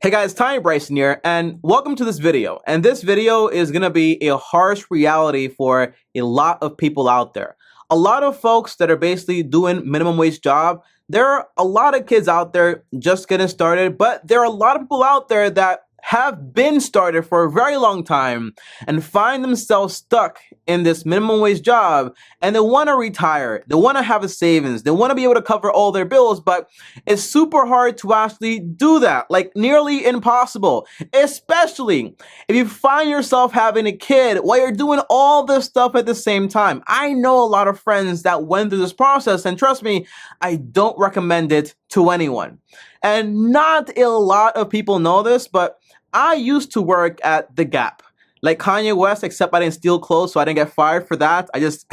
Hey guys, Tiny Bryson here, and welcome to this video. And this video is going to be a harsh reality for a lot of people out there. A lot of folks that are basically doing minimum wage job. There are a lot of kids out there just getting started, but there are a lot of people out there that have been started for a very long time and find themselves stuck in this minimum wage job, and they want to retire. They want to have a savings. They want to be able to cover all their bills, but it's super hard to actually do that, like nearly impossible, especially if you find yourself having a kid while you're doing all this stuff at the same time. I know a lot of friends that went through this process, and trust me, I don't recommend it to anyone. And not a lot of people know this, but I used to work at the Gap. Like Kanye West, except I didn't steal clothes, so I didn't get fired for that. I just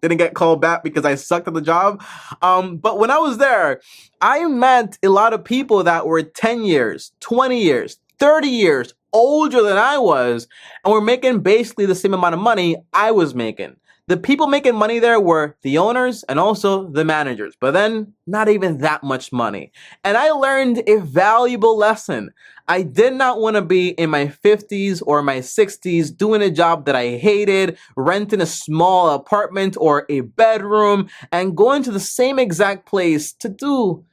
didn't get called back because I sucked at the job. But when I was there, I met a lot of people that were 10 years, 20 years, 30 years older than I was, and were making basically the same amount of money I was making. The people making money there were the owners and also the managers, but then not even that much money. And I learned a valuable lesson. I did not want to be in my 50s or my 60s doing a job that I hated, renting a small apartment or a bedroom, and going to the same exact place to do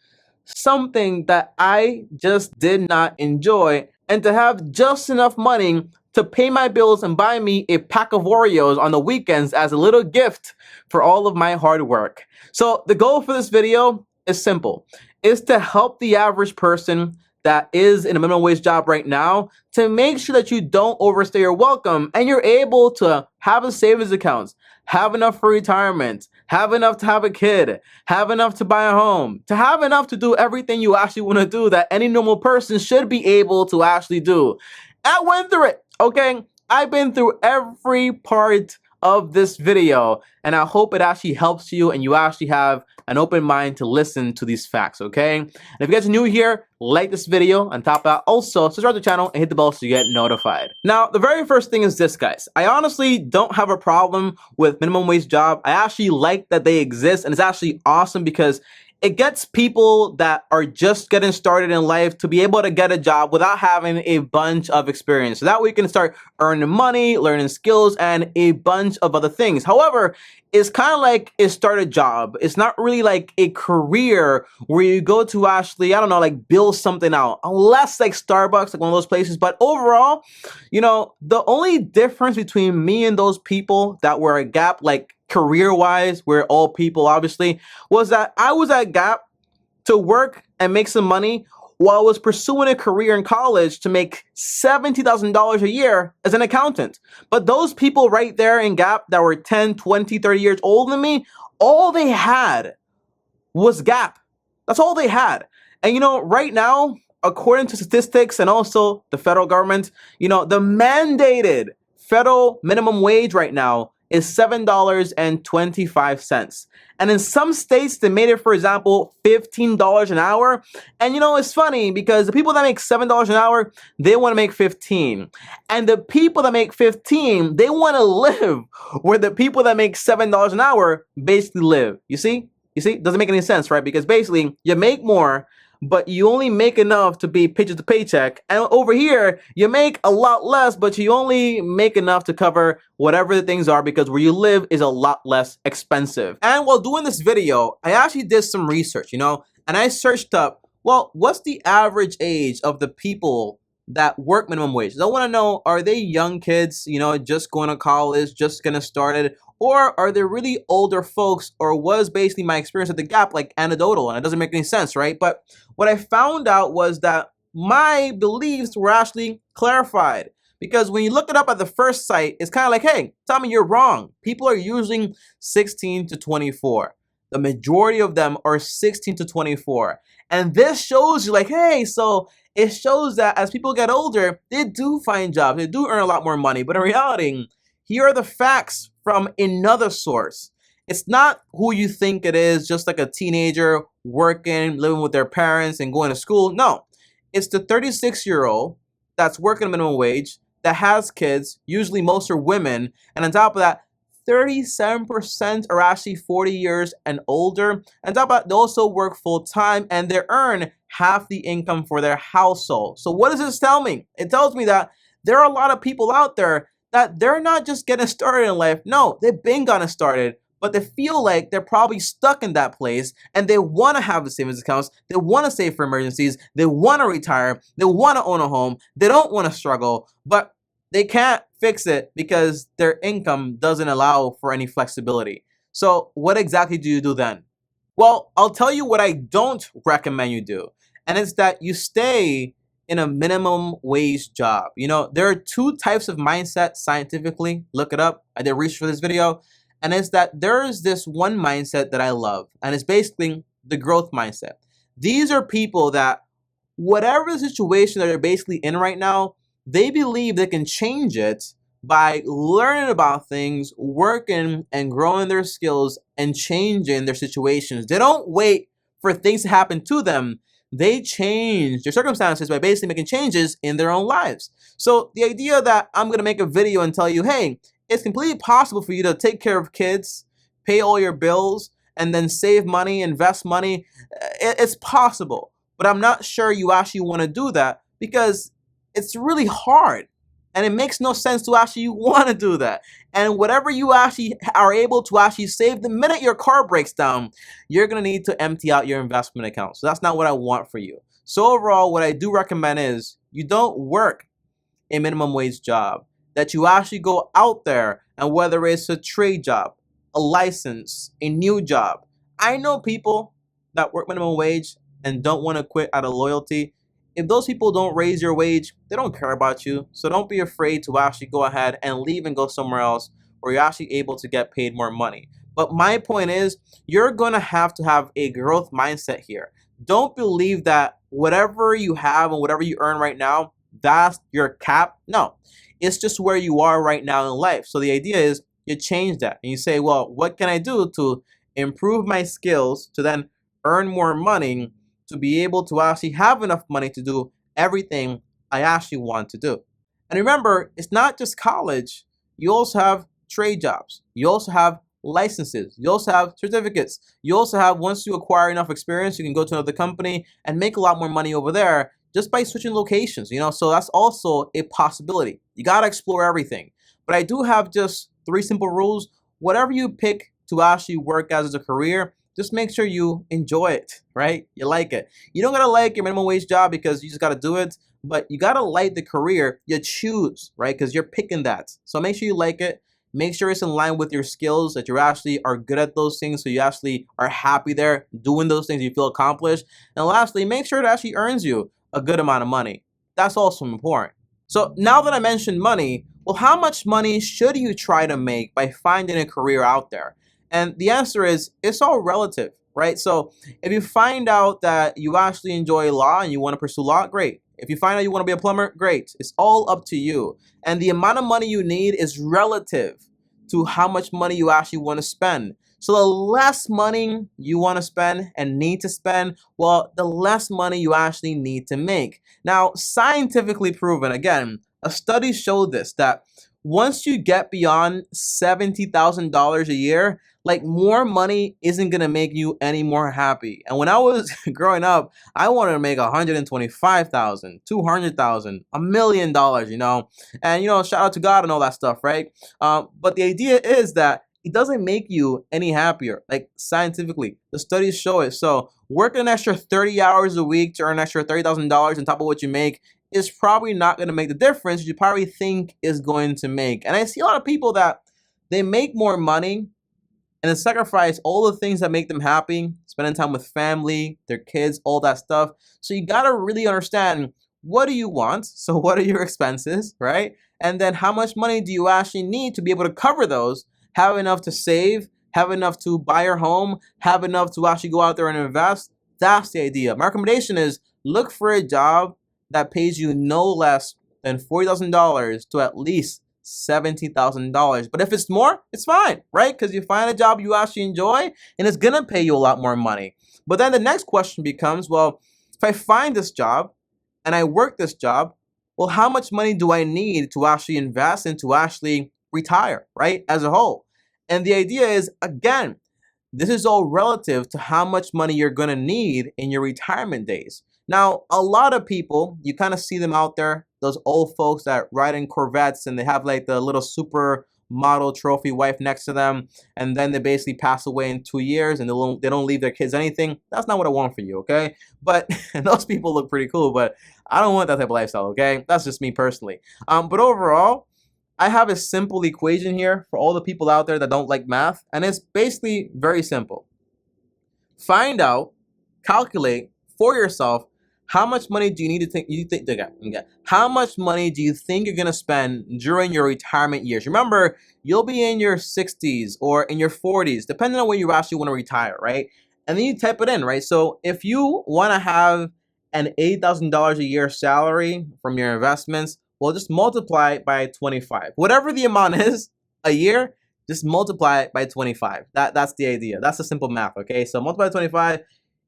something that I just did not enjoy, and to have just enough money to pay my bills and buy me a pack of Oreos on the weekends as a little gift for all of my hard work. So the goal for this video is simple. It's to help the average person that is in a minimum wage job right now to make sure that you don't overstay your welcome and you're able to have a savings account, have enough for retirement, have enough to have a kid, have enough to buy a home, to have enough to do everything you actually want to do that any normal person should be able to actually do. I went through it, okay? I've been through every part of this video, and I hope it actually helps you and you actually have an open mind to listen to these facts, okay? And if you guys are new here, like this video. On top of that, also subscribe to the channel and hit the bell so you get notified. Now, the very first thing is this, guys. I honestly don't have a problem with minimum wage job. I actually like that they exist, and it's actually awesome because it gets people that are just getting started in life to be able to get a job without having a bunch of experience. So that way you can start earning money, learning skills, and a bunch of other things. However, it's kind of like a starter job. It's not really like a career where you go to actually, I don't know, like build something out. Unless like Starbucks, like one of those places. But overall, you know, the only difference between me and those people that were at Gap, like career-wise, we're all people obviously, was that I was at Gap to work and make some money while I was pursuing a career in college to make $70,000 a year as an accountant. But those people right there in Gap that were 10, 20, 30 years older than me, all they had was Gap. That's all they had. And you know, right now, according to statistics and also the federal government, you know, the mandated federal minimum wage right now is $7.25. And in some states, they made it, for example, $15 an hour. And you know, it's funny because the people that make $7 an hour, they want to make 15. And the people that make 15, they want to live where the people that make $7 an hour basically live. You see? Doesn't make any sense, right? Because basically, you make more, but you only make enough to be paycheck to paycheck. And over here, you make a lot less, but you only make enough to cover whatever the things are because where you live is a lot less expensive. And while doing this video, I actually did some research, you know, and I searched up, well, what's the average age of the people that work minimum wage? I want to know, are they young kids, you know, just going to college, just getting started? Or are they really older folks, or was basically my experience at the Gap like anecdotal and it doesn't make any sense, right? But what I found out was that my beliefs were actually clarified. Because when you look it up at the first sight, it's kind of like, hey, Tommy, you're wrong. People are using 16 to 24. The majority of them are 16 to 24. And this shows you like, hey, so it shows that as people get older, they do find jobs. They do earn a lot more money. But in reality, here are the facts from another source. It's not who you think it is, just like a teenager working, living with their parents and going to school. No, it's the 36-year-old that's working minimum wage, that has kids, usually most are women, and on top of that, 37% are actually 40 years and older. And top of that, they also work full time and they earn half the income for their household. So what does this tell me? It tells me that there are a lot of people out there that they're not just getting started in life. No, they've been getting started, but they feel like they're probably stuck in that place and they want to have the savings accounts. They want to save for emergencies. They want to retire. They want to own a home. They don't want to struggle, but they can't fix it because their income doesn't allow for any flexibility. So what exactly do you do then? Well, I'll tell you what I don't recommend you do. And it's that you stay in a minimum wage job. You know, there are two types of mindset scientifically. Look it up. I did research for this video. And it's that there is this one mindset that I love. And it's basically the growth mindset. These are people that whatever the situation that they're basically in right now, they believe they can change it by learning about things, working and growing their skills and changing their situations. They don't wait for things to happen to them. They change their circumstances by basically making changes in their own lives. So the idea that I'm going to make a video and tell you, hey, it's completely possible for you to take care of kids, pay all your bills, and then save money, invest money. It's possible, but I'm not sure you actually want to do that because it's really hard and it makes no sense to actually want to do that. And whatever you actually are able to actually save, the minute your car breaks down, you're going to need to empty out your investment account. So that's not what I want for you. So overall, what I do recommend is you don't work a minimum wage job, that you actually go out there, and whether it's a trade job, a license, a new job. I know people that work minimum wage and don't want to quit out of loyalty. If those people don't raise your wage, they don't care about you. So don't be afraid to actually go ahead and leave and go somewhere else where you're actually able to get paid more money. But my point is, you're going to have a growth mindset here. Don't believe that whatever you have and whatever you earn right now, that's your cap. No, it's just where you are right now in life. So the idea is you change that and you say, well, what can I do to improve my skills to then earn more money to be able to actually have enough money to do everything I actually want to do. And remember, it's not just college. You also have trade jobs. You also have licenses. You also have certificates. You also have, once you acquire enough experience, you can go to another company and make a lot more money over there just by switching locations, you know? So that's also a possibility. You got to explore everything. But I do have just 3 simple rules. Whatever you pick to actually work as a career, just make sure you enjoy it, right? You like it. You don't gotta like your minimum wage job because you just gotta do it, but you gotta like the career you choose, right? Because you're picking that. So make sure you like it. Make sure it's in line with your skills, that you actually are good at those things, so you actually are happy there doing those things, you feel accomplished. And lastly, make sure it actually earns you a good amount of money. That's also important. So now that I mentioned money, well, how much money should you try to make by finding a career out there? And the answer is, it's all relative, right? So if you find out that you actually enjoy law and you want to pursue law, great. If you find out you want to be a plumber, great. It's all up to you. And the amount of money you need is relative to how much money you actually want to spend. So the less money you want to spend and need to spend, well, the less money you actually need to make. Now, scientifically proven, again, a study showed this, that once you get beyond $70,000 a year, like, more money isn't gonna make you any more happy. And when I was growing up, I wanted to make 125,000, 200,000, $1 million, you know. And shout out to God and all that stuff, right? But the idea is that it doesn't make you any happier. Like, scientifically, the studies show it. So working an extra 30 hours a week to earn an extra $30,000 on top of what you make is probably not going to make the difference you probably think is going to make. And I see a lot of people that they make more money and then sacrifice all the things that make them happy, spending time with family, their kids, all that stuff. So you got to really understand, what do you want? So what are your expenses, right? And then how much money do you actually need to be able to cover those, have enough to save, have enough to buy your home, have enough to actually go out there and invest? That's the idea. My recommendation is, look for a job that pays you no less than $40,000 to at least $70,000. But if it's more, it's fine, right? Because you find a job you actually enjoy and it's gonna pay you a lot more money. But then the next question becomes, well, if I find this job and I work this job, well, how much money do I need to actually invest and to actually retire, right, as a whole? And the idea is, again, this is all relative to how much money you're going to need in your retirement days. Now, a lot of people, you kind of see them out there, those old folks that ride in Corvettes and they have like the little super model trophy wife next to them, and then they basically pass away in 2 years and they don't leave their kids anything. That's not what I want for you, okay? But those people look pretty cool, but I don't want that type of lifestyle, okay? That's just me personally. But overall, I have a simple equation here for all the people out there that don't like math, and it's basically very simple. Find out, calculate for yourself how much money do you need to think how much money do you think you're gonna spend during your retirement years? Remember, you'll be in your 60s or in your 40s, depending on when you actually want to retire, right? And then you type it in, right? So if you want to have an $8,000 a year salary from your investments, well, just multiply it by 25. Whatever the amount is a year, just multiply it by 25. That's the idea. That's the simple math, okay? So multiply by 25,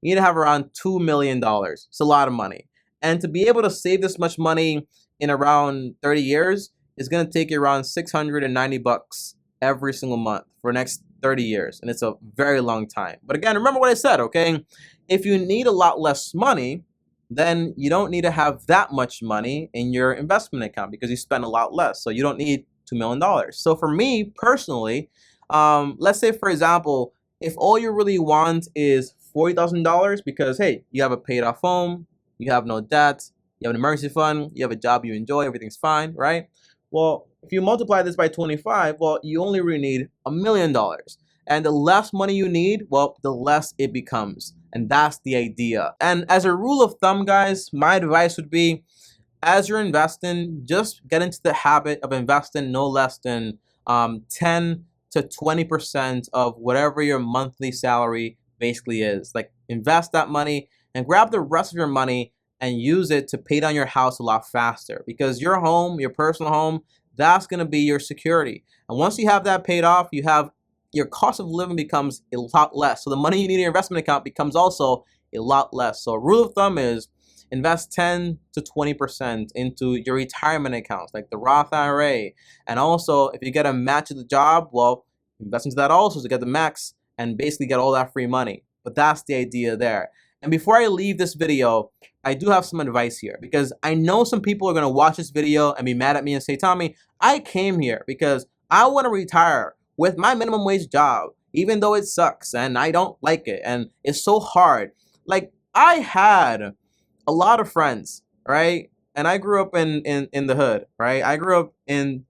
you need to have around $2 million. It's a lot of money. And to be able to save this much money in around 30 years is going to take you around 690 bucks every single month for the next 30 years. And it's a very long time. But again, remember what I said, okay? If you need a lot less money, then you don't need to have that much money in your investment account because you spend a lot less. So you don't need $2 million. So for me personally, let's say, for example, if all you really want is $40,000 because, hey, you have a paid off home, you have no debt, you have an emergency fund, you have a job you enjoy, everything's fine, right? Well, if you multiply this by 25, well, you only really need $1 million. And the less money you need, well, the less it becomes. And that's the idea. And as a rule of thumb, guys, my advice would be, as you're investing, just get into the habit of investing no less than 10 to 20% of whatever your monthly salary basically is. Like, invest that money and grab the rest of your money and use it to pay down your house a lot faster, because your home, your personal home, that's going to be your security. And once you have that paid off, your cost of living becomes a lot less. So the money you need in your investment account becomes also a lot less. So a rule of thumb is invest 10 to 20% into your retirement accounts, like the Roth IRA. And also, if you get a match at the job, well, invest into that also to get the max and basically get all that free money. But that's the idea there. And before I leave this video, I do have some advice here, because I know some people are going to watch this video and be mad at me and say, Tommy, I came here because I want to retire with my minimum wage job, even though it sucks and I don't like it and it's so hard. Like, I had a lot of friends, right? And I grew up in the hood, right? I grew up in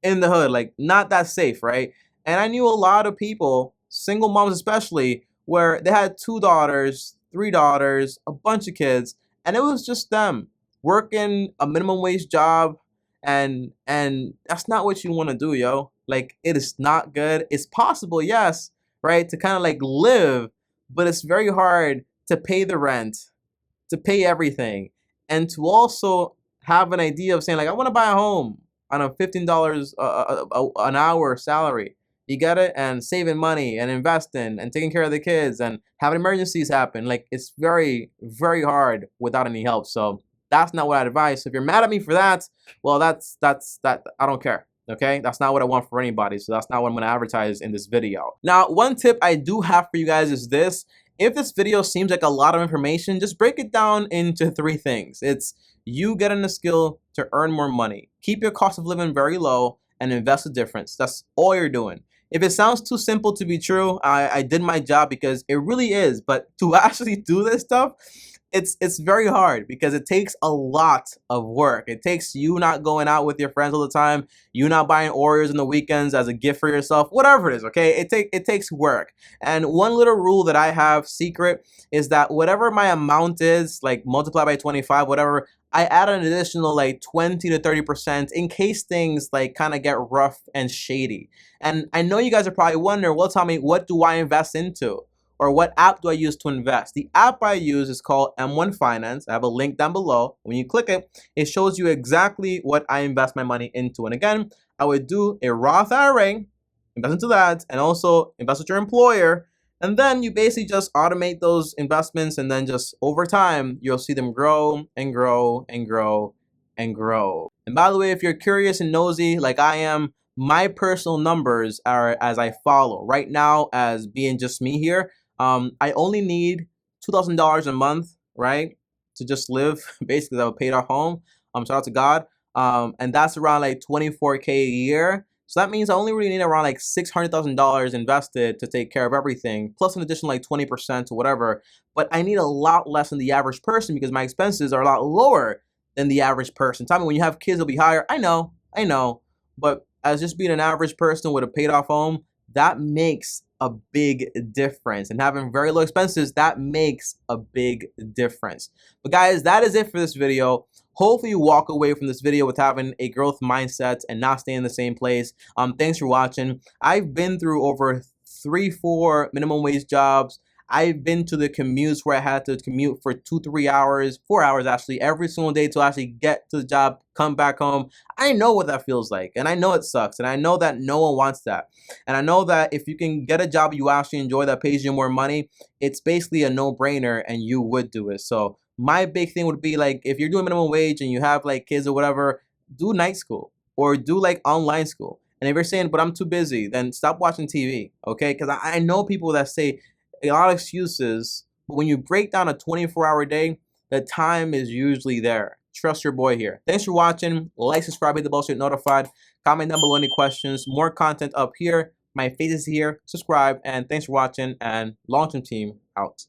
the hood, like not that safe, right? And I knew a lot of people, single moms especially, where they had 2 daughters, 3 daughters, a bunch of kids, and it was just them working a minimum wage job, and that's not what you want to do, yo. Like, it is not good. It's possible, yes, right, to kind of like live, but it's very hard to pay the rent, to pay everything, and to also have an idea of saying, like, I want to buy a home on a $15 an hour salary. You get it? And saving money and investing and taking care of the kids and having emergencies happen. Like, it's very, very hard without any help. So that's not what I'd advise. So if you're mad at me for that, well, that's that. I don't care. Okay, that's not what I want for anybody. So that's not what I'm going to advertise in this video. Now, one tip I do have for you guys is this. If this video seems like a lot of information, just break it down into 3 things. It's you getting a skill to earn more money, keep your cost of living very low, and invest the difference. That's all you're doing. If it sounds too simple to be true, I did my job, because it really is. But to actually do this stuff, it's very hard, because it takes a lot of work. It takes you not going out with your friends all the time, you not buying Oreos on the weekends as a gift for yourself, whatever it is, okay? It takes work. And one little rule that I have, secret, is that whatever my amount is, like multiply by 25, whatever, I add an additional like 20 to 30% in case things like kind of get rough and shady. And I know you guys are probably wondering, well, Tommy, what do I invest into? Or what app do I use to invest? The app I use is called M1 Finance. I have a link down below. When you click it, it shows you exactly what I invest my money into. And again, I would do a Roth IRA, invest into that, and also invest with your employer. And then you basically just automate those investments, and then just over time, you'll see them grow and grow and grow and grow. And by the way, if you're curious and nosy like I am, My personal numbers are as I follow. Right now, as being just me here, I only need $2,000 a month, right, to just live. Basically, that would pay off home. Shout out to God. And that's around like 24K a year. So that means I only really need around like $600,000 invested to take care of everything, plus an additional like 20% or whatever. But I need a lot less than the average person because my expenses are a lot lower than the average person. Tell me, when you have kids, it'll be higher. I know. But as just being an average person with a paid off home, that makes a big difference. And having very low expenses, that makes a big difference. But guys, that is it for this video. Hopefully you walk away from this video with having a growth mindset and not staying in the same place. Thanks for watching. I've been through over 3-4 minimum wage jobs. I've been to the commutes where I had to commute for 2-3 hours, 4 hours actually, every single day to actually get to the job, come back home. I know what that feels like, and I know it sucks, and I know that no one wants that. And I know that if you can get a job you actually enjoy that pays you more money, it's basically a no-brainer, and you would do it. So my big thing would be, like, if you're doing minimum wage and you have like kids or whatever, do night school or do like online school. And if you're saying, but I'm too busy, then stop watching TV, okay? Because I know people that say a lot of excuses, but when you break down a 24-hour day, the time is usually there. Trust your boy here. Thanks for watching. Like, subscribe, hit the bell so you're notified. Comment down below any questions. More content up here. My face is here. Subscribe, and thanks for watching, and long-term team out.